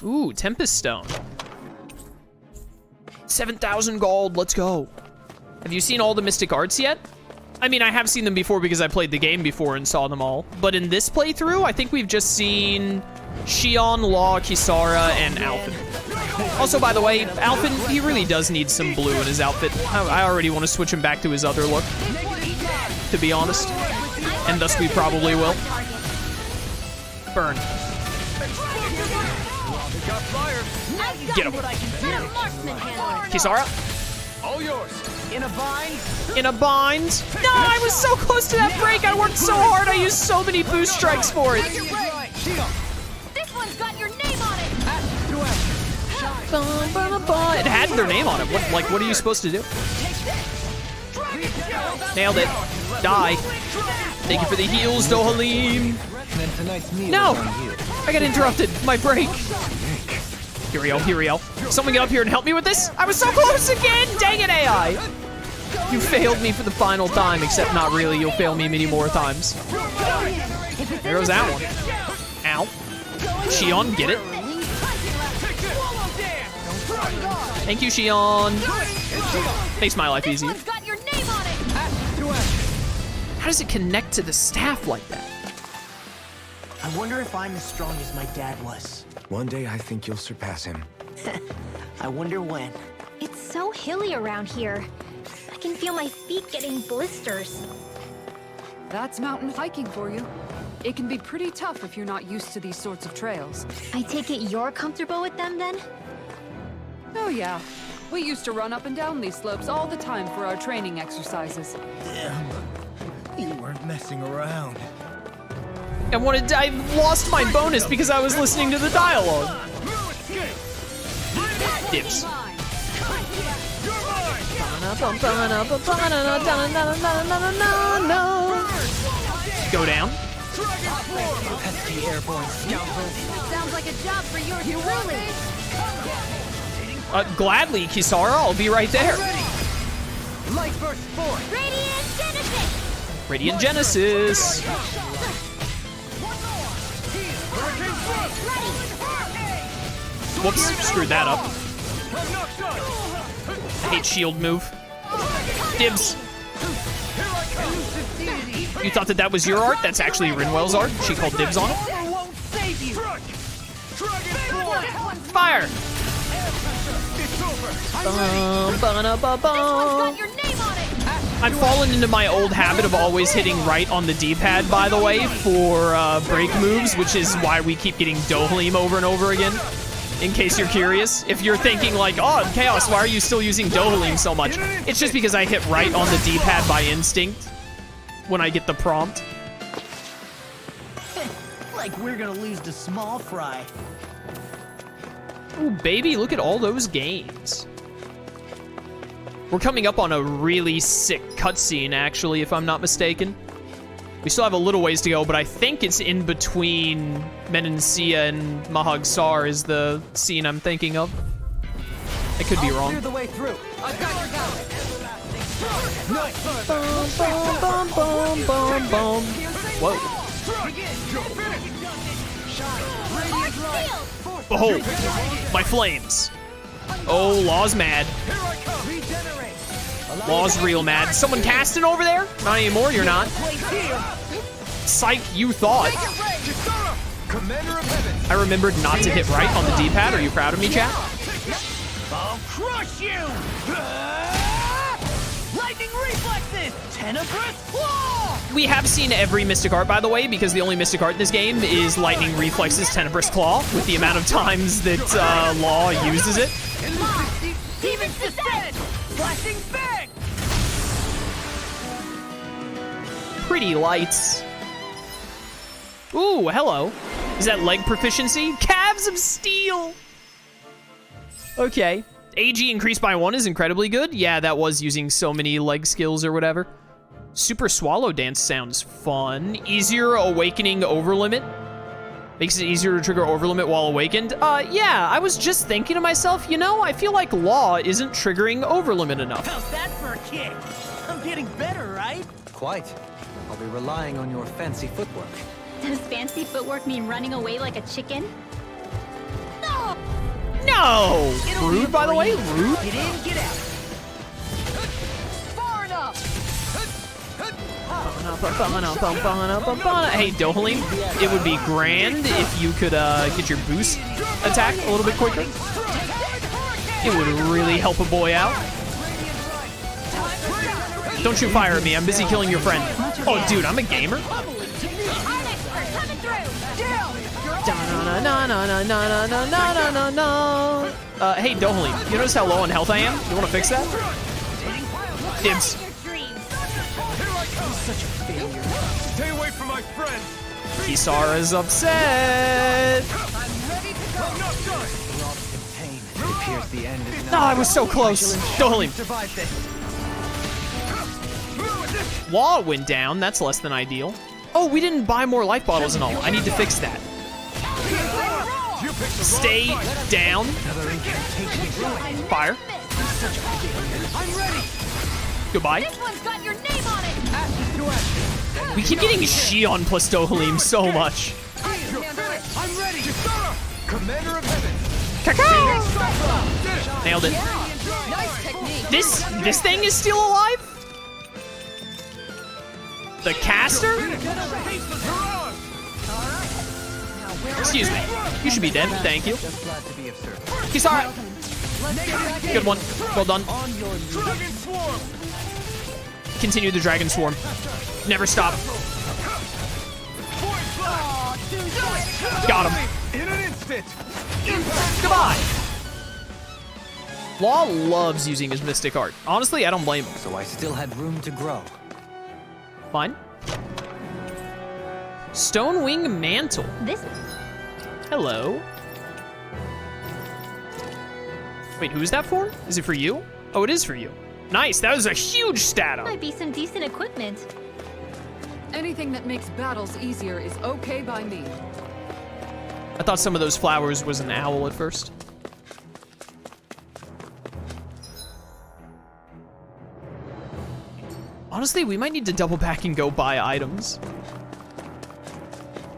Ooh, Tempest Stone. 7,000 gold, let's go. Have you seen all the Mystic Arts yet? I mean, I have seen them before because I played the game before and saw them all. But in this playthrough, I think we've just seen Shion, Law, Kisara, and Alphen. Also, by the way, Alphen, he really does need some blue in his outfit. I already want to switch him back to his other look, to be honest. And thus we probably will. Burn. Get him. Kisara? All yours. In a bind? In a bind? No, I was so close to that break. I worked so hard. I used so many boost strikes for it. This one's got your name on it. It had their name on it. What are you supposed to do? Nailed it. Die. Thank you for the heals, Dohalim. No! I got interrupted. My break. Here we go. Someone get up here and help me with this. I was so close again. Dang it, AI. You failed me for the final time, except not really. You'll fail me many more times. There goes that one. Ow. Shion, get it. Thank you, Shion. Makes my life easy. How does it connect to the staff like that? I wonder if I'm as strong as my dad was. One day I think you'll surpass him. I wonder when. It's so hilly around here. I can feel my feet getting blisters. That's mountain hiking for you. It can be pretty tough if you're not used to these sorts of trails. I take it you're comfortable with them then? Oh yeah. We used to run up and down these slopes all the time for our training exercises. Damn. You weren't messing around. I lost my bonus because I was listening to the dialogue. Dibs. Go down. Pesky airborne scoundrel. Sounds like a job for your truly. Gladly, Kisara. I'll be right there. Light burst forth. Radiant Genesis! Radiant Genesis. Whoops, screwed that up. I hate shield move. Dibs. You thought that was your art? That's actually Rinwell's art. She called dibs on it. Fire! I've fallen into my old habit of always hitting right on the D-pad, by the way, for break moves, which is why we keep getting Dohalim over and over again. In case you're curious. If you're thinking like, oh, Chaos, why are you still using Dohalim so much? It's just because I hit right on the D-pad by instinct when I get the prompt. Like we're gonna lose to small fry. Ooh, baby, look at all those gains. We're coming up on a really sick cutscene, actually, if I'm not mistaken. We still have a little ways to go, but I think it's in between Menancia and Mahag Sar is the scene I'm thinking of. I could be wrong. Clear the way through. I've got your back. Whoa. Behold, my flames. Oh, Law's mad. Law's real mad. Someone casting over there? Not anymore, you're not. Psych, you thought. I remembered not to hit right on the D-pad. Are you proud of me, chat? I'll crush you! Lightning reflexes! Tenebrous claw! We have seen every Mystic Art, by the way, because the only Mystic Art in this game is Lightning Reflexes Tenebrous Claw, with the amount of times that Law uses it. Demon's Descent! Flashing bang! Pretty lights. Ooh, hello. Is that leg proficiency? Calves of Steel! Okay. AG increased by 1 is incredibly good. Yeah, that was using so many leg skills or whatever. Super Swallow Dance sounds fun. Easier Awakening Overlimit. Makes it easier to trigger Overlimit while awakened. Yeah, I was just thinking to myself, you know, I feel like Law isn't triggering Overlimit enough. How's that for a kick? I'm getting better, right? Quite. I'll be relying on your fancy footwork. Does fancy footwork mean running away like a chicken? No! No! Rude, by the way. Rude. Get in, get out. Far enough! Hey, Dohalim, it would be grand if you could get your boost attack a little bit quicker. It would really help a boy out. Don't you fire at me. I'm busy killing your friend. Oh, dude, I'm a gamer. Hey, Dohalim, you notice how low on health I am? You want to fix that? Dibs. Stay away from my friend. Kisara's upset. It appears the end is No, I was so close. Dohalim. survived this. Wall went down. That's less than ideal. Oh, we didn't buy more life bottles and all. I need to fix that. Stay down. Fire. Goodbye. This one's got your name on it! We keep getting Shion plus Dohalim so much. I'm ready. Commander of Heaven. Cacao! Nailed it. Nice technique. This thing is still alive? The caster? Excuse me. You should be dead. Thank you. Just glad to be of service. Kisara. Good one. Well done. Dragon Swarm. Continue the Dragon Swarm. Never stop. Got him. In an instant. Goodbye. Law loves using his Mystic Art. Honestly, I don't blame him. So I still had room to grow. Fine. Stonewing Mantle. This Hello. Wait, who is that for? Is it for you? Oh, it is for you. Nice, that was a huge stat up. might be some decent equipment. Anything that makes battles easier is okay by me. I thought some of those flowers was an owl at first. Honestly, we might need to double back and go buy items.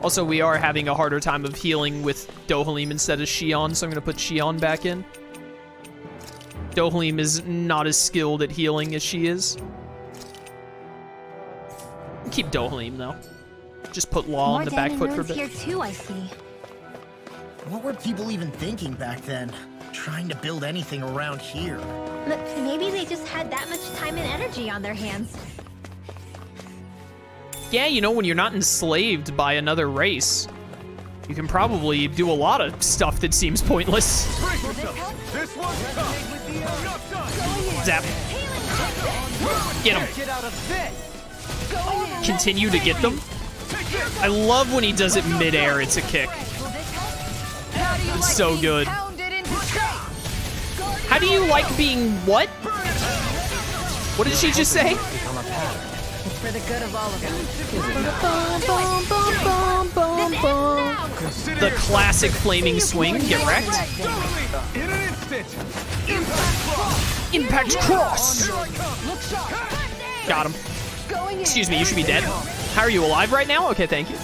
Also, we are having a harder time of healing with Dohalim instead of Shion, so I'm gonna put Shion back in. Dohalim is not as skilled at healing as she is. Keep Dohalim though. Just put Law More on the back diamond foot for a runes bit. here too, I see. What were people even thinking back then? Trying to build anything around here. Maybe they just had that much time and energy on their hands. Yeah, you know, when you're not enslaved by another race, you can probably do a lot of stuff that seems pointless. Brace yourself. This one's tough. Enough time. Zap. Get him. Get out of this! Continue to get them. I love when he does it midair, it's a kick. It's so good. How do you like being what? What did she just say? Become a pattern. For the good of all of us. The classic flaming swing. Get wrecked. In an instant. Impact cross. Got him. Excuse me, you should be dead. How are you alive right now? Okay, thank you.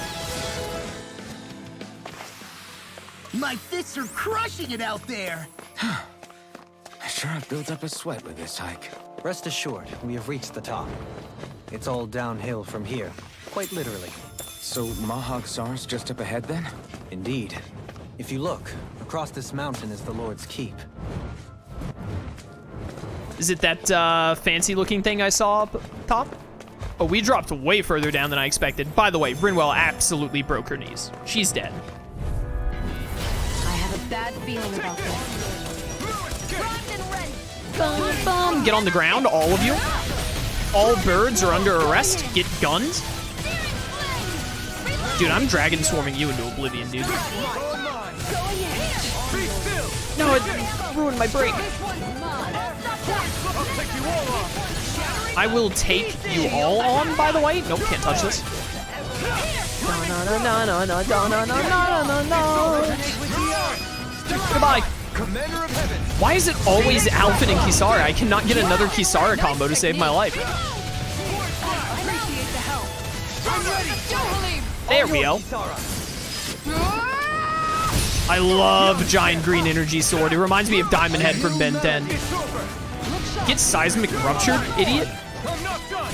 My fists are crushing it out there. I sure have built up a sweat with this hike. Rest assured, we have reached the top. It's all downhill from here, quite literally. So Mahag Sar's just up ahead then? Indeed. If you look, across this mountain is the Lord's Keep. Is it that fancy looking thing I saw up top? Oh, we dropped way further down than I expected. By the way, Rinwell absolutely broke her knees. She's dead. I have a bad feeling about this. Get on the ground, all of you. All birds are under arrest. Get gunned. Dude, I'm dragon swarming you into oblivion, dude. No, it ruined my break. I will take you all on, by the way. Nope, can't touch this. Goodbye. Commander of Heaven. Why is it always Alphen and Kisara? I cannot get another Kisara combo to save my life. There we go. I love giant green energy sword. It reminds me of Diamond Head from Ben 10. Get seismic ruptured, idiot. I'm not done.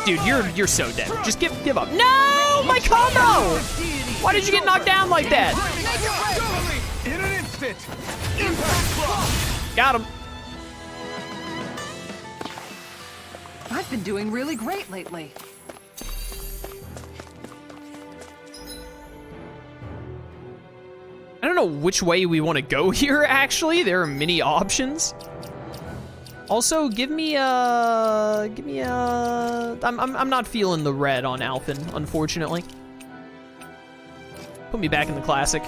Dude, you're so dead. Just give up. No, my combo. Why did you get knocked down like that? In an instant. Impact block. Got him. I've been doing really great lately. I don't know which way we want to go here, actually. There are many options. Also, give me a... I'm not feeling the red on Alphen, unfortunately. Put me back in the classic.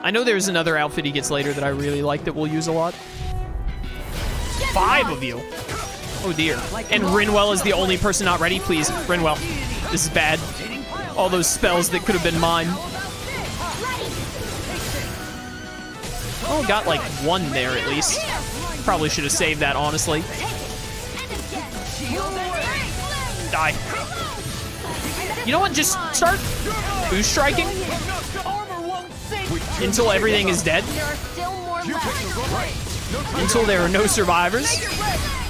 I know there's another outfit he gets later that I really like that we'll use a lot. 5 of you. Oh dear. And Rinwell is the only person not ready. Please, Rinwell. This is bad. All those spells that could have been mine. Oh, got like 1 there at least. Probably should have saved that, honestly. Die. You know what? Just start boost striking until everything is dead. There are still more left. Until there are no survivors.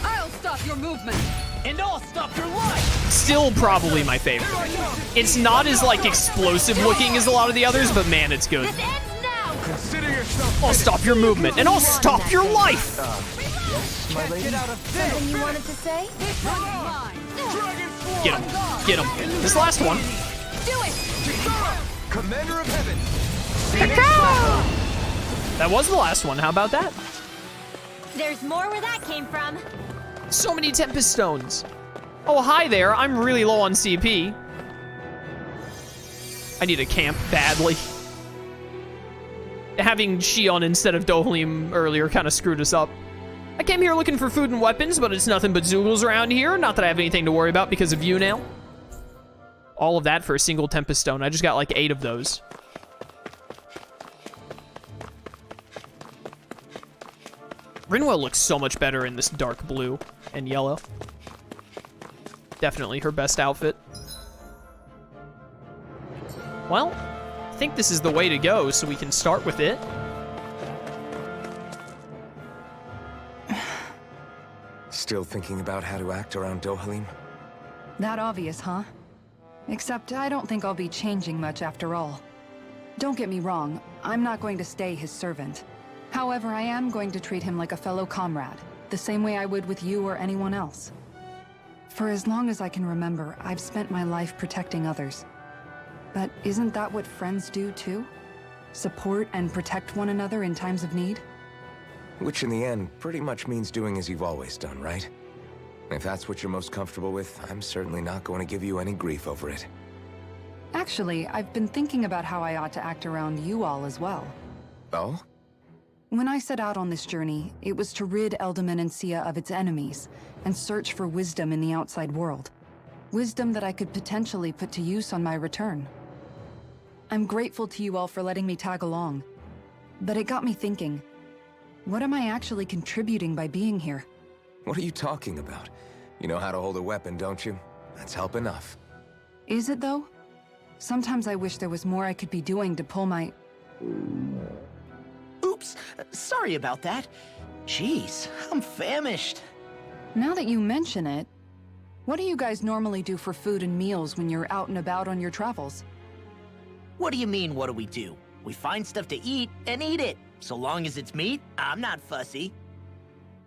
I'll stop your movement. And I'll stop your life. Still probably my favorite. It's not as like explosive looking as a lot of the others, but man, it's good. This ends now. Consider yourself. I'll stop your movement, and I'll stop your life! Get out of bed. Something you wanted to say? This one's mine. Dragon Swarm. Get him. Get him. This last one. Do it! Commander of Heaven. That was the last one. How about that? There's more where that came from. So many Tempest Stones. Oh, hi there. I'm really low on CP. I need a camp badly. Having Shion instead of Dohalim earlier kind of screwed us up. I came here looking for food and weapons, but it's nothing but Zoogles around here. Not that I have anything to worry about because of you now. All of that for a single Tempest Stone. I just got like 8 of those. Rinwell looks so much better in this dark blue and yellow. Definitely her best outfit. Well, I think this is the way to go, so we can start with it. Still thinking about how to act around Dohalim? That obvious, huh? Except I don't think I'll be changing much after all. Don't get me wrong, I'm not going to stay his servant. However, I am going to treat him like a fellow comrade, the same way I would with you or anyone else. For as long as I can remember, I've spent my life protecting others. But isn't that what friends do too? Support and protect one another in times of need? Which in the end pretty much means doing as you've always done, right? If that's what you're most comfortable with, I'm certainly not going to give you any grief over it. Actually, I've been thinking about how I ought to act around you all as well. Oh? When I set out on this journey, it was to rid Eldaman and Sia of its enemies, and search for wisdom in the outside world. Wisdom that I could potentially put to use on my return. I'm grateful to you all for letting me tag along, but it got me thinking, what am I actually contributing by being here? What are you talking about? You know how to hold a weapon, don't you? That's help enough. Is it though? Sometimes I wish there was more I could be doing to pull my... Oops, sorry about that. Jeez, I'm famished. Now that you mention it, what do you guys normally do for food and meals when you're out and about on your travels? What do you mean, what do we do? We find stuff to eat and eat it. So long as it's meat, I'm not fussy.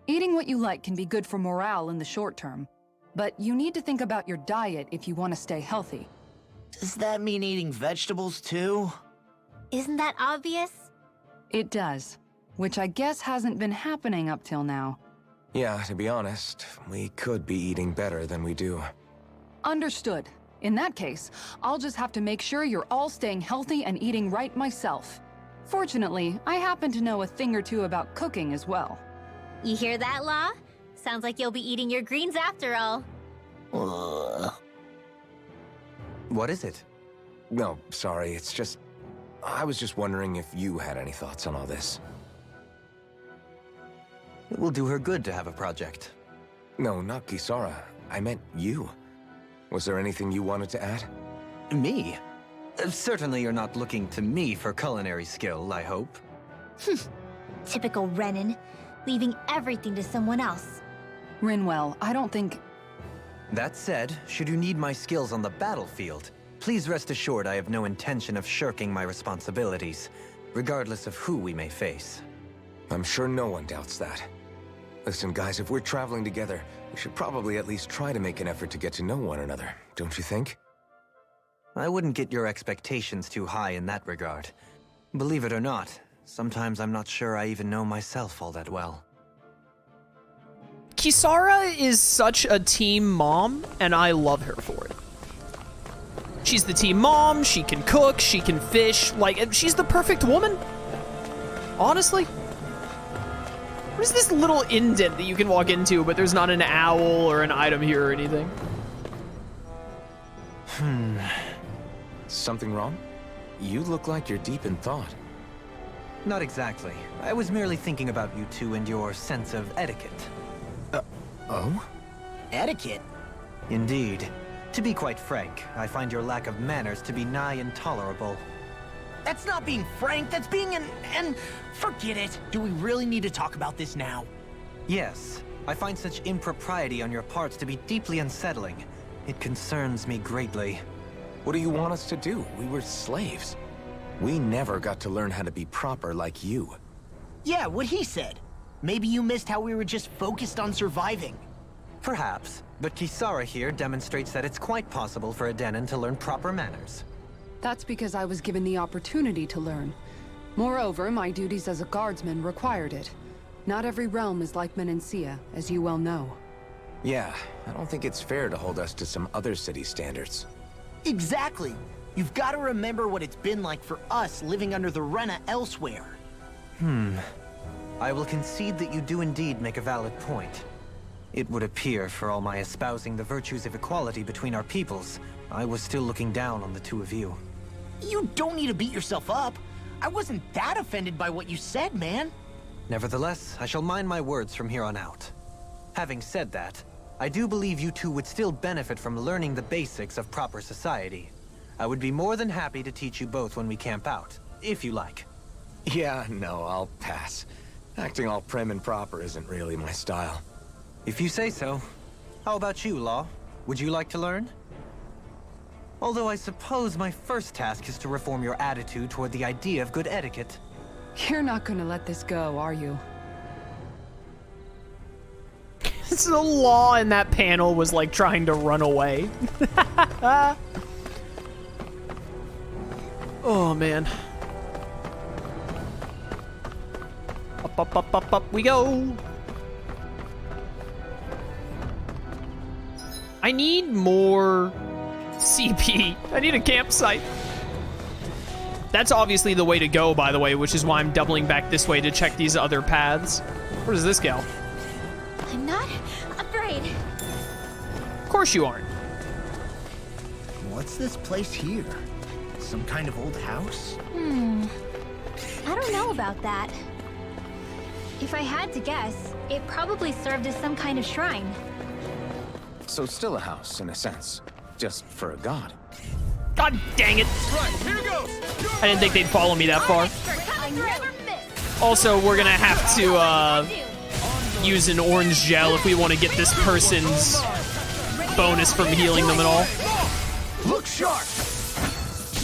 Eating what you like can be good for morale in the short term, but you need to think about your diet if you want to stay healthy. Does that mean eating vegetables too? Isn't that obvious? It does, which I guess hasn't been happening up till now. Yeah, to be honest, we could be eating better than we do. Understood. In that case, I'll just have to make sure you're all staying healthy and eating right myself. Fortunately, I happen to know a thing or two about cooking as well. You hear that, Law? Sounds like you'll be eating your greens after all. Ugh. What is it? No, sorry, it's just... I was just wondering if you had any thoughts on all this. It will do her good to have a project. No, not Kisara. I meant you. Was there anything you wanted to add? Me? Certainly you're not looking to me for culinary skill, I hope. Typical Renan, leaving everything to someone else. Rinwell, I don't think... That said, should you need my skills on the battlefield, please rest assured I have no intention of shirking my responsibilities, regardless of who we may face. I'm sure no one doubts that. Listen, guys, if we're traveling together, we should probably at least try to make an effort to get to know one another, don't you think? I wouldn't get your expectations too high in that regard. Believe it or not, sometimes I'm not sure I even know myself all that well. Kisara is such a team mom, and I love her for it. She's the team mom, she can cook, she can fish, like, she's the perfect woman. Honestly. What is this little indent that you can walk into, but there's not an owl or an item here or anything? Something wrong? You look like you're deep in thought. Not exactly. I was merely thinking about you two and your sense of etiquette. Oh? Etiquette? Indeed. To be quite frank, I find your lack of manners to be nigh intolerable. That's not being frank, that's being and forget it. Do we really need to talk about this now? Yes, I find such impropriety on your parts to be deeply unsettling. It concerns me greatly. What do you want us to do? We were slaves. We never got to learn how to be proper like you. Yeah, what he said. Maybe you missed how we were just focused on surviving. Perhaps, but Kisara here demonstrates that it's quite possible for a Dahnan to learn proper manners. That's because I was given the opportunity to learn. Moreover, my duties as a guardsman required it. Not every realm is like Menancia, as you well know. Yeah, I don't think it's fair to hold us to some other city standards. Exactly. You've got to remember what it's been like for us living under the Rena elsewhere. I will concede that you do indeed make a valid point. It would appear, for all my espousing the virtues of equality between our peoples, I was still looking down on the two of you. You don't need to beat yourself up. I wasn't that offended by what you said, man. Nevertheless, I shall mind my words from here on out. Having said that, I do believe you two would still benefit from learning the basics of proper society. I would be more than happy to teach you both when we camp out, if you like. Yeah, no, I'll pass. Acting all prim and proper isn't really my style. If you say so. How about you, Law? Would you like to learn? Although I suppose my first task is to reform your attitude toward the idea of good etiquette. You're not gonna let this go, are you? So Law in that panel was like trying to run away. Oh man. Up we go. I need more CP. I need a campsite. That's obviously the way to go, by the way, which is why I'm doubling back this way to check these other paths. Where does this go? I'm not afraid. Of course you aren't. What's this place here? Some kind of old house? I don't know about that. If I had to guess, it probably served as some kind of shrine. So still a house, in a sense. Just for a god. God dang it. Right, here goes! I didn't think they'd follow me that far. I never miss. Also, we're gonna have to use an orange gel if we want to get this person's bonus from healing them at all. Look sharp!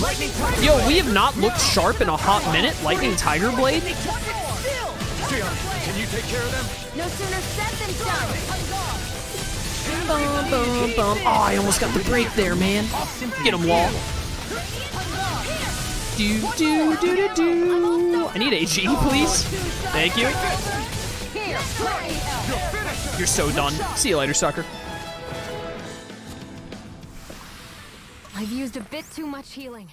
Lightning Yo, we have not looked sharp in a hot minute. Lightning Tiger Blade? Dion, can you take care of them? No sooner said than done. Bum, bum, bum. Oh, I almost got the break there, man. Get him, Law. Do. I need AG, please. Thank you. You're so done. See you later, sucker. I've used a bit too much healing.